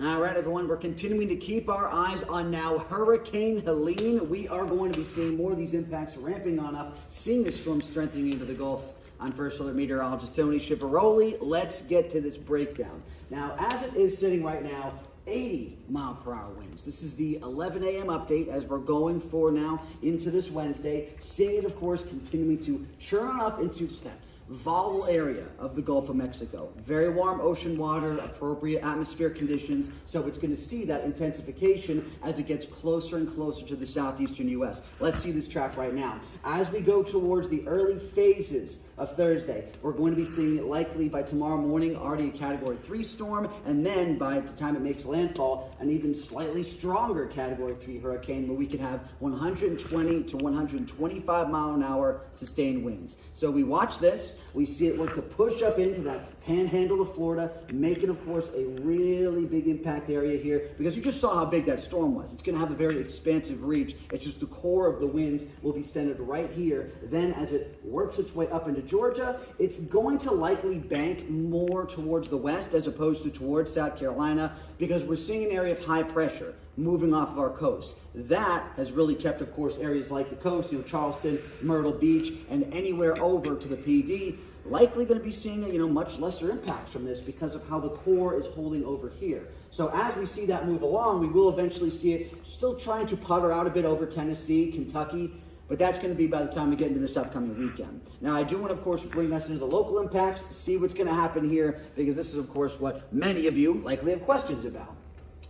All right, everyone, we're continuing to keep our eyes on now Hurricane Helene. We are going to be seeing more of these impacts ramping on up, seeing the storm strengthening into the Gulf. I'm First Alert Meteorologist Tony Schiaparoli. Let's get to this breakdown. Now, as it is sitting right now, 80-mile-per-hour winds. This is the 11 a.m. update as we're going for now into this Wednesday. Seeing it, of course, continuing to churn on up into just that volatile area of the Gulf of Mexico. Very warm ocean water, appropriate atmospheric conditions, so it's going to see that intensification as it gets closer and closer to the southeastern U.S. Let's see this track right now. As we go towards the early phases of Thursday, we're going to be seeing it likely by tomorrow morning, already a Category 3 storm, and then by the time it makes landfall, an even slightly stronger Category 3 hurricane where we could have 120 to 125 mile an hour sustained winds. So we watch this. We see it look to push up into that panhandle of Florida, making, of course, a really big impact area here because you just saw how big that storm was. It's going to have a very expansive reach. It's just the core of the winds will be centered right here. Then as it works its way up into Georgia, it's going to likely bank more towards the west as opposed to towards South Carolina because we're seeing an area of high pressure moving off of our coast. That has really kept, of course, areas like the coast, Charleston, Myrtle Beach, and anywhere over to the PD, likely going to be seeing much lesser impacts from this because of how the core is holding over here. So as we see that move along, we will eventually see it still trying to putter out a bit over Tennessee, Kentucky, but that's going to be by the time we get into this upcoming weekend. Now, I do want to, of course, bring us into the local impacts, see what's going to happen here, because this is, of course, what many of you likely have questions about.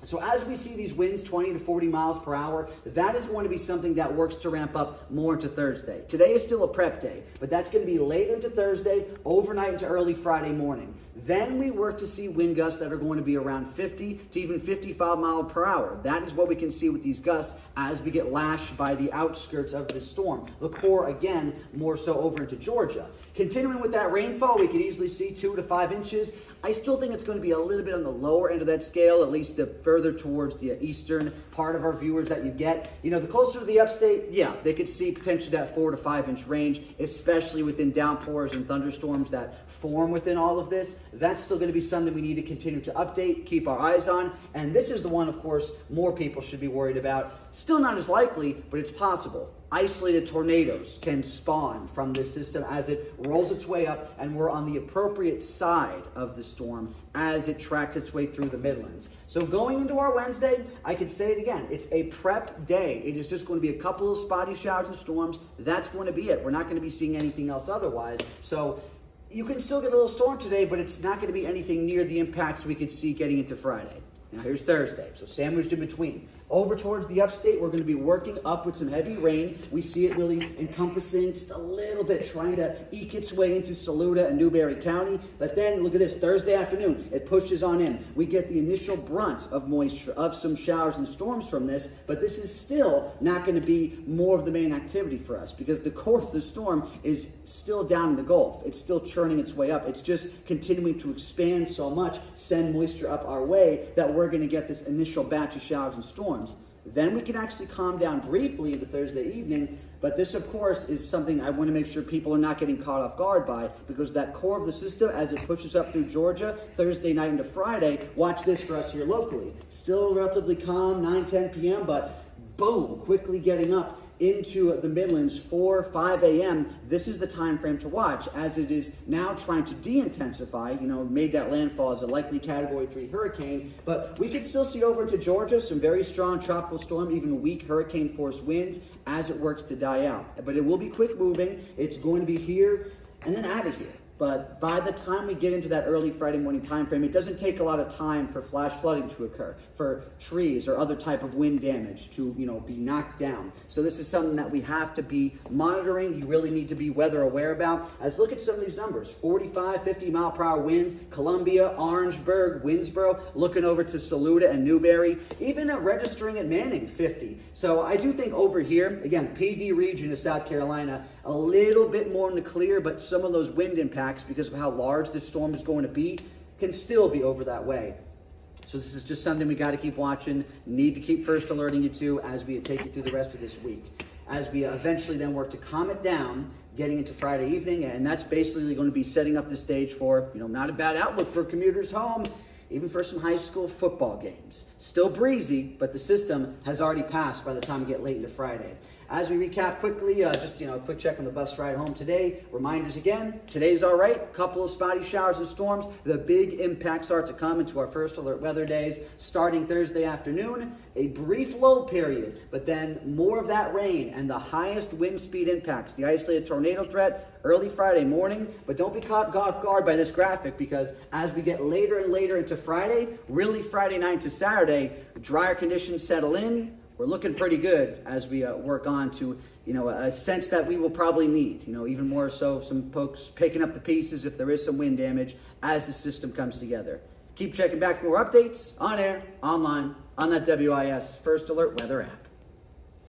So as we see these winds 20 to 40 miles per hour, that is going to be something that works to ramp up more into Thursday. Today is still a prep day, but that's going to be later into Thursday, overnight into early Friday morning. Then we work to see wind gusts that are going to be around 50 to even 55 miles per hour. That is what we can see with these gusts as we get lashed by the outskirts of this storm. The core, again, more so over into Georgia. Continuing with that rainfall, we could easily see 2 to 5 inches. I still think it's going to be a little bit on the lower end of that scale, at least the further towards the eastern part of our viewers that you get. The closer to the upstate, yeah, they could see potentially that 4 to 5 inch range, especially within downpours and thunderstorms that form within all of this. That's still going to be something we need to continue to update, keep our eyes on. And this is the one, of course, more people should be worried about. Still not as likely, but it's possible. Isolated tornadoes can spawn from this system as it rolls its way up, and we're on the appropriate side of the storm as it tracks its way through the Midlands. So going into our Wednesday, I could say it again, it's a prep day. It is just going to be a couple of spotty showers and storms. That's going to be it. We're not going to be seeing anything else otherwise. So you can still get a little storm today, but it's not going to be anything near the impacts we could see getting into Friday. Now here's Thursday, so sandwiched in between. Over towards the upstate, we're going to be working up with some heavy rain. We see it really encompassing just a little bit, trying to eke its way into Saluda and Newberry County. But then, look at this, Thursday afternoon, it pushes on in. We get the initial brunt of moisture, of some showers and storms from this, but this is still not going to be more of the main activity for us because the core of the storm is still down in the Gulf. It's still churning its way up. It's just continuing to expand so much, send moisture up our way, that we're going to get this initial batch of showers and storms. Then we can actually calm down briefly into Thursday evening, but this, of course, is something I want to make sure people are not getting caught off guard by because that core of the system, as it pushes up through Georgia, Thursday night into Friday, watch this for us here locally. Still relatively calm, 9, 10 p.m., but boom, quickly getting up into the Midlands, 4, 5 a.m. This is the time frame to watch as it is now trying to de-intensify, made that landfall as a likely Category 3 hurricane, but we could still see over into Georgia some very strong tropical storm, even weak hurricane force winds as it works to die out. But it will be quick moving. It's going to be here and then out of here. But by the time we get into that early Friday morning time frame, it doesn't take a lot of time for flash flooding to occur, for trees or other type of wind damage to, be knocked down. So this is something that we have to be monitoring. You really need to be weather aware about. As look at some of these numbers, 45, 50 mile per hour winds, Columbia, Orangeburg, Winnsboro, looking over to Saluda and Newberry, even registering at Manning, 50. So I do think over here, again, PD region of South Carolina, a little bit more in the clear, but some of those wind impacts, because of how large this storm is going to be, can still be over that way. So this is just something we got to keep watching, need to keep first alerting you to as we take you through the rest of this week. As we eventually then work to calm it down, getting into Friday evening, and that's basically going to be setting up the stage for, not a bad outlook for commuters home. even for some high school football games. Still breezy, but the system has already passed by the time we get late into Friday. As we recap quickly, just a quick check on the bus ride home today. Reminders again, today's all right. Couple of spotty showers and storms. The big impacts start to come into our first alert weather days starting Thursday afternoon. A brief lull period, but then more of that rain and the highest wind speed impacts. The isolated tornado threat early Friday morning, but don't be caught off guard by this graphic, because as we get later and later into Friday, really Friday night to Saturday, drier conditions settle in. We're looking pretty good as we work on to, a sense that we will probably need, even more so some folks picking up the pieces if there is some wind damage as the system comes together. Keep checking back for more updates on air, online, on that WIS First Alert weather app.